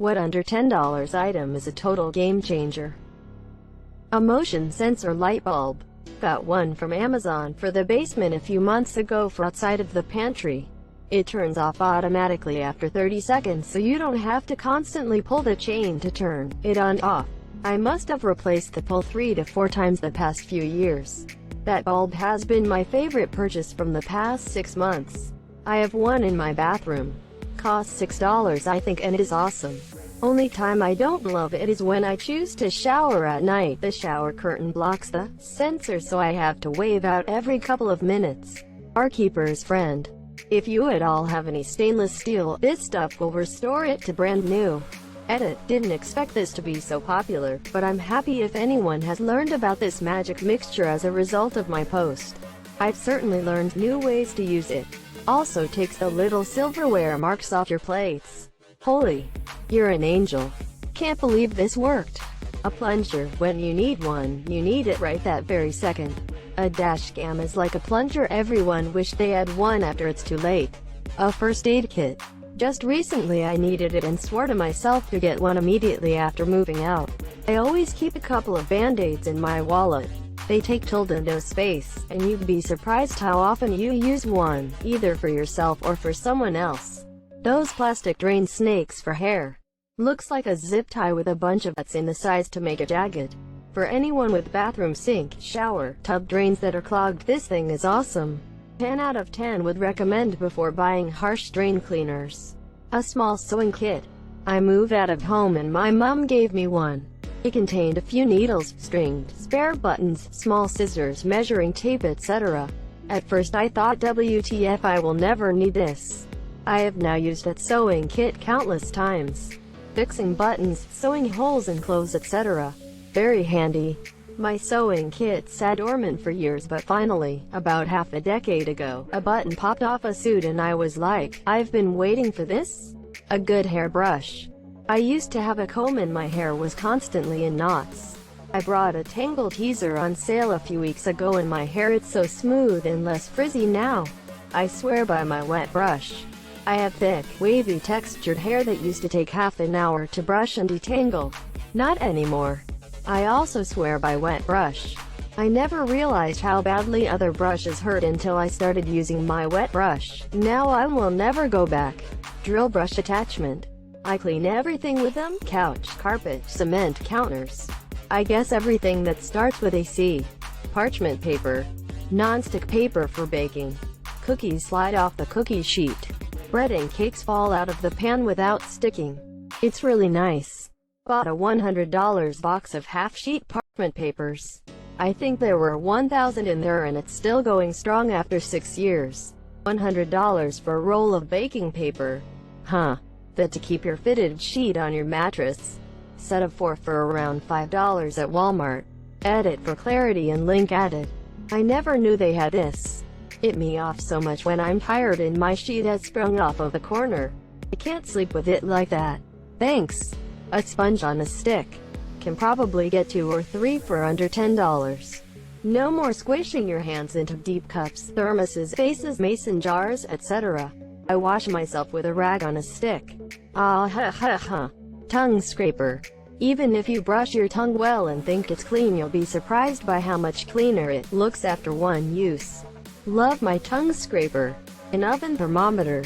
What under $10 item is a total game changer? A motion sensor light bulb. Got one from Amazon for the basement a few months ago for outside of the pantry. It turns off automatically after 30 seconds, so you don't have to constantly pull the chain to turn it on and off. I must have replaced the pull 3 to 4 times the past few years. That bulb has been my favorite purchase from the past 6 months. I have one in my bathroom. Costs $6 I think, and it is awesome. Only time I don't love it is when I choose to shower at night. The shower curtain blocks the sensor, so I have to wave out every couple of minutes. Barkeeper's friend. If you at all have any stainless steel, this stuff will restore it to brand new. Edit. Didn't expect this to be so popular, but I'm happy if anyone has learned about this magic mixture as a result of my post. I've certainly learned new ways to use it. Also takes the little silverware marks off your plates. Holy! You're an angel. Can't believe this worked. A plunger. When you need one, you need it right that very second. A dash cam is like a plunger. Everyone wished they had one after it's too late. A first aid kit. Just recently I needed it and swore to myself to get one immediately after moving out. I always keep a couple of band-aids in my wallet. They take no space, and you'd be surprised how often you use one, either for yourself or for someone else. Those plastic drain snakes for hair. Looks like a zip tie with a bunch of nuts in the sides to make it jagged. For anyone with bathroom sink, shower, tub drains that are clogged, this thing is awesome. 10 out of 10 would recommend before buying harsh drain cleaners. A small sewing kit. I moved out of home and my mom gave me one. It contained a few needles, string, spare buttons, small scissors, measuring tape, etc. At first I thought, WTF, I will never need this. I have now used that sewing kit countless times. Fixing buttons, sewing holes in clothes, etc. Very handy. My sewing kit sat dormant for years, but finally, about half a decade ago, a button popped off a suit and I was like, I've been waiting for this. A good hairbrush. I used to have a comb and my hair was constantly in knots. I brought a Tangle teaser on sale a few weeks ago and my hair is so smooth and less frizzy now. I swear by my wet brush. I have thick, wavy textured hair that used to take half an hour to brush and detangle. Not anymore. I also swear by wet brush. I never realized how badly other brushes hurt until I started using my wet brush. Now I will never go back. Drill brush attachment. I clean everything with them: couch, carpet, cement, counters. I guess everything that starts with a C. Parchment paper. Non-stick paper for baking. Cookies slide off the cookie sheet. Bread and cakes fall out of the pan without sticking. It's really nice. Bought a $100 box of half-sheet parchment papers. I think there were 1,000 in there and it's still going strong after 6 years. $100 for a roll of baking paper. Huh. That to keep your fitted sheet on your mattress. Set of 4 for around $5 at Walmart. Edit for clarity and link added. I never knew they had this. It me off so much when I'm tired and my sheet has sprung off of the corner. I can't sleep with it like that. Thanks. A sponge on a stick. Can probably get 2 or 3 for under $10. No more squishing your hands into deep cups, thermoses, vases, mason jars, etc. I wash myself with a rag on a stick. Ah ha ha ha. Tongue scraper. Even if you brush your tongue well and think it's clean, you'll be surprised by how much cleaner it looks after one use. Love my tongue scraper. An oven thermometer.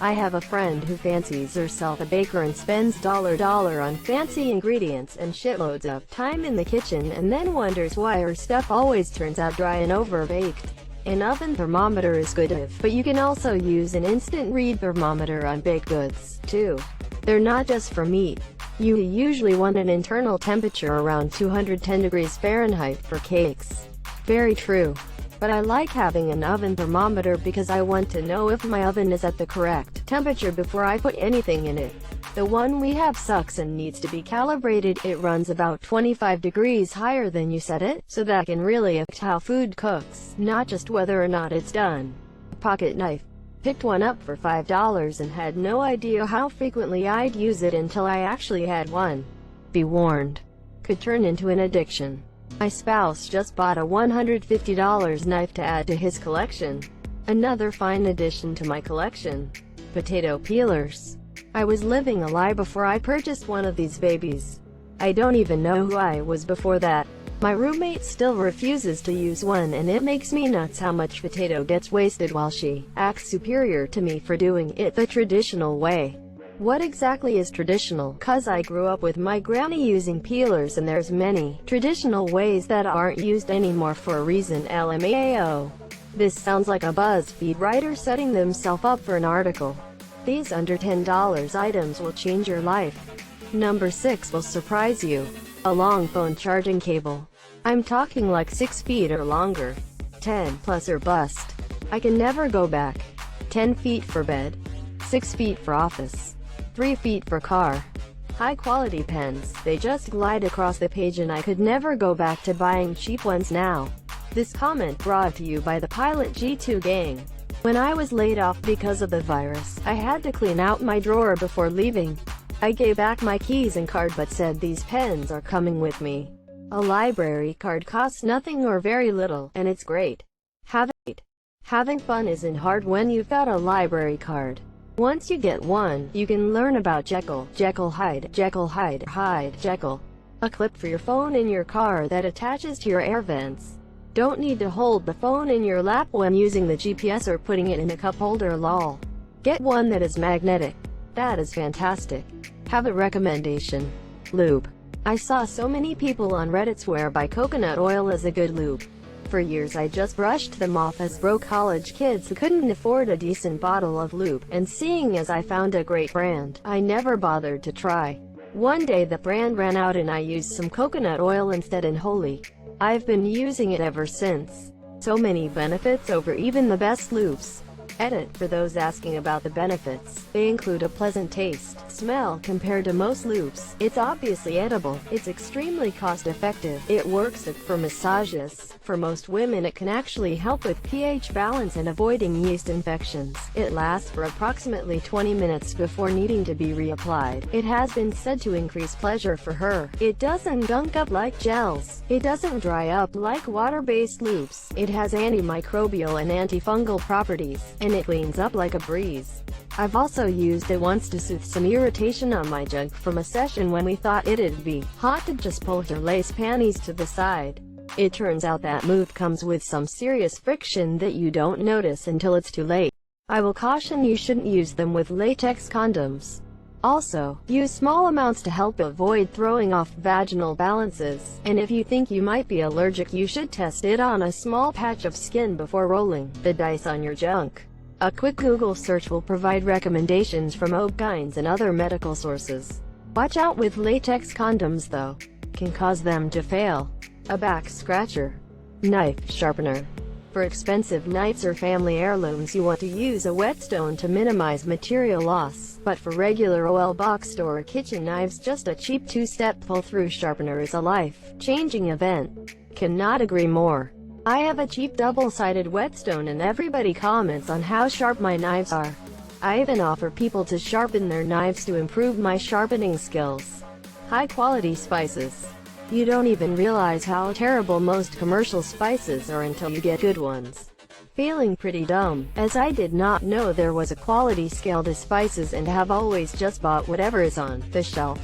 I have a friend who fancies herself a baker and spends dollar on fancy ingredients and shitloads of time in the kitchen and then wonders why her stuff always turns out dry and overbaked. An oven thermometer is good, but you can also use an instant read thermometer on baked goods, too. They're not just for meat. You usually want an internal temperature around 210 degrees Fahrenheit for cakes. Very true. But I like having an oven thermometer because I want to know if my oven is at the correct temperature before I put anything in it. The one we have sucks and needs to be calibrated. It runs about 25 degrees higher than you set it, so that can really affect how food cooks, not just whether or not it's done. Pocket knife. Picked one up for $5 and had no idea how frequently I'd use it until I actually had one. Be warned. Could turn into an addiction. My spouse just bought a $150 knife to add to his collection. Another fine addition to my collection. Potato peelers. I was living a lie before I purchased one of these babies. I don't even know who I was before that. My roommate still refuses to use one, and it makes me nuts how much potato gets wasted while she acts superior to me for doing it the traditional way. What exactly is traditional? Cause I grew up with my granny using peelers, and there's many traditional ways that aren't used anymore for a reason. LMAO. This sounds like a BuzzFeed writer setting themselves up for an article. These under $10 items will change your life. Number 6 will surprise you. A long phone charging cable. I'm talking like 6 feet or longer. 10 plus or bust. I can never go back. 10 feet for bed. 6 feet for office. 3 feet for car. High quality pens. They just glide across the page and I could never go back to buying cheap ones now. This comment brought to you by the Pilot G2 gang. When I was laid off because of the virus, I had to clean out my drawer before leaving. I gave back my keys and card but said these pens are coming with me. A library card costs nothing or very little, and it's great. Having fun isn't hard when you've got a library card. Once you get one, you can learn about Jekyll, Hyde, Jekyll. A clip for your phone in your car that attaches to your air vents. Don't need to hold the phone in your lap when using the GPS or putting it in a cup holder. Lol. Get one that is magnetic. That is fantastic. Have a recommendation. Lube. I saw so many people on Reddit swear by coconut oil as a good lube. For years I just brushed them off as broke college kids who couldn't afford a decent bottle of lube, and seeing as I found a great brand, I never bothered to try. One day the brand ran out and I used some coconut oil instead, and holy, I've been using it ever since. So many benefits over even the best lubes. Edit. For those asking about the benefits, they include a pleasant taste, smell compared to most lubes. It's obviously edible. It's extremely cost-effective. It works for massages. For most women it can actually help with pH balance and avoiding yeast infections. It lasts for approximately 20 minutes before needing to be reapplied. It has been said to increase pleasure for her. It doesn't gunk up like gels. It doesn't dry up like water-based lubes. It has antimicrobial and antifungal properties, and it cleans up like a breeze. I've also used it once to soothe some irritation on my junk from a session when we thought it'd be hot to just pull her lace panties to the side. It turns out that move comes with some serious friction that you don't notice until it's too late. I will caution you shouldn't use them with latex condoms. Also, use small amounts to help avoid throwing off vaginal balances, and if you think you might be allergic you should test it on a small patch of skin before rolling the dice on your junk. A quick Google search will provide recommendations from OB-GYNs and other medical sources. Watch out with latex condoms though. Can cause them to fail. A back scratcher. Knife sharpener. For expensive knives or family heirlooms you want to use a whetstone to minimize material loss, but for regular oil boxed or kitchen knives just a cheap 2-step pull-through sharpener is a life-changing event. Cannot agree more. I have a cheap double-sided whetstone and everybody comments on how sharp my knives are. I even offer people to sharpen their knives to improve my sharpening skills. High-quality spices. You don't even realize how terrible most commercial spices are until you get good ones. Feeling pretty dumb, as I did not know there was a quality scale to spices and have always just bought whatever is on the shelf.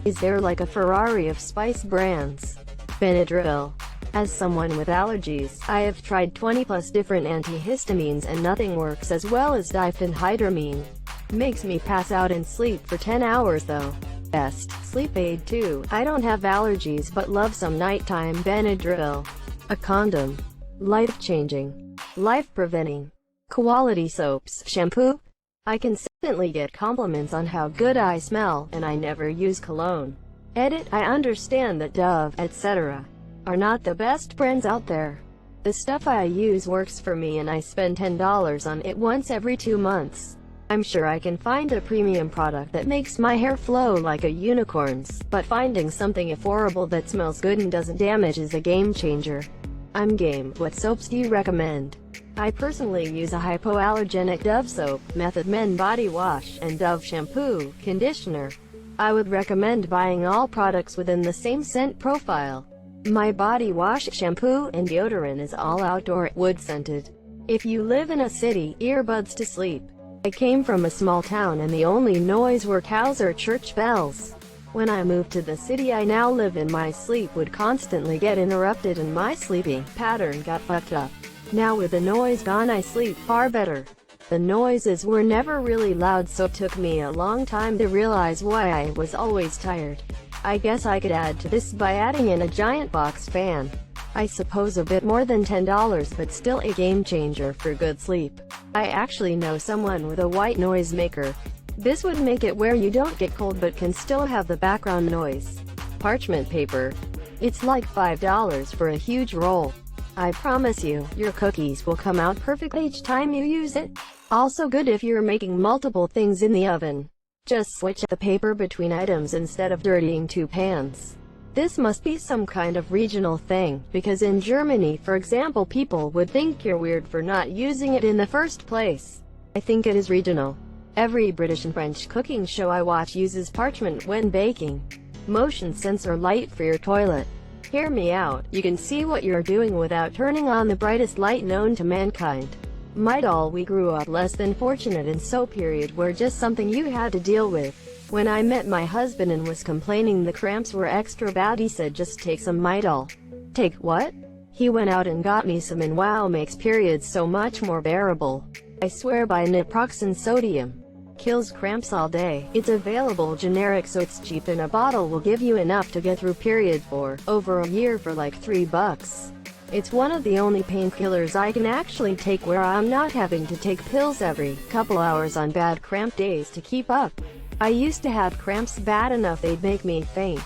Is there like a Ferrari of spice brands? Benadryl. As someone with allergies, I have tried 20+ different antihistamines and nothing works as well as diphenhydramine. Makes me pass out and sleep for 10 hours though. Best sleep aid too. I don't have allergies but love some nighttime Benadryl. A condom. Life-changing. Life-preventing. Quality soaps. Shampoo. I consistently get compliments on how good I smell, and I never use cologne. Edit. I understand that Dove, etc. are not the best brands out there. The stuff I use works for me and I spend $10 on it once every 2 months. I'm sure I can find a premium product that makes my hair flow like a unicorn's, but finding something affordable that smells good and doesn't damage is a game changer. I'm game. What soaps do you recommend? I personally use a hypoallergenic Dove soap, Method Men body wash, and Dove shampoo, conditioner. I would recommend buying all products within the same scent profile. My body wash, shampoo, and deodorant is all outdoor, wood-scented. If you live in a city, earbuds to sleep. I came from a small town and the only noise were cows or church bells. When I moved to the city I now live in, my sleep would constantly get interrupted and my sleeping pattern got fucked up. Now with the noise gone I sleep far better. The noises were never really loud, so it took me a long time to realize why I was always tired. I guess I could add to this by adding in a giant box fan. I suppose a bit more than $10, but still a game changer for good sleep. I actually know someone with a white noise maker. This would make it where you don't get cold but can still have the background noise. Parchment paper. It's like $5 for a huge roll. I promise you, your cookies will come out perfect each time you use it. Also good if you're making multiple things in the oven. Just switch the paper between items instead of dirtying two pans. This must be some kind of regional thing, because in Germany, for example, people would think you're weird for not using it in the first place. I think it is regional. Every British and French cooking show I watch uses parchment when baking. Motion sensor light for your toilet. Hear me out, you can see what you're doing without turning on the brightest light known to mankind. My doll, we grew up less than fortunate, and so period were just something you had to deal with. When I met my husband and was complaining the cramps were extra bad, he said just take some Midol. Take what? He went out and got me some, and wow, makes periods so much more bearable. I swear by naproxen sodium. Kills cramps all day. It's available generic, so it's cheap, and a bottle will give you enough to get through period for over a year for like $3. It's one of the only painkillers I can actually take where I'm not having to take pills every couple hours on bad cramp days to keep up. I used to have cramps bad enough they'd make me faint.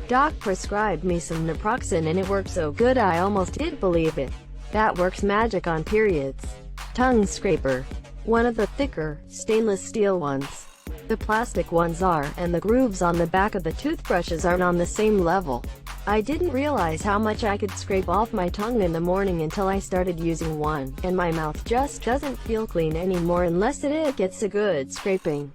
Doc prescribed me some naproxen and it worked so good I almost did believe it. That works magic on periods. Tongue scraper. One of the thicker, stainless steel ones. The plastic ones are, and the grooves on the back of the toothbrushes aren't on the same level. I didn't realize how much I could scrape off my tongue in the morning until I started using one, and my mouth just doesn't feel clean anymore unless it gets a good scraping.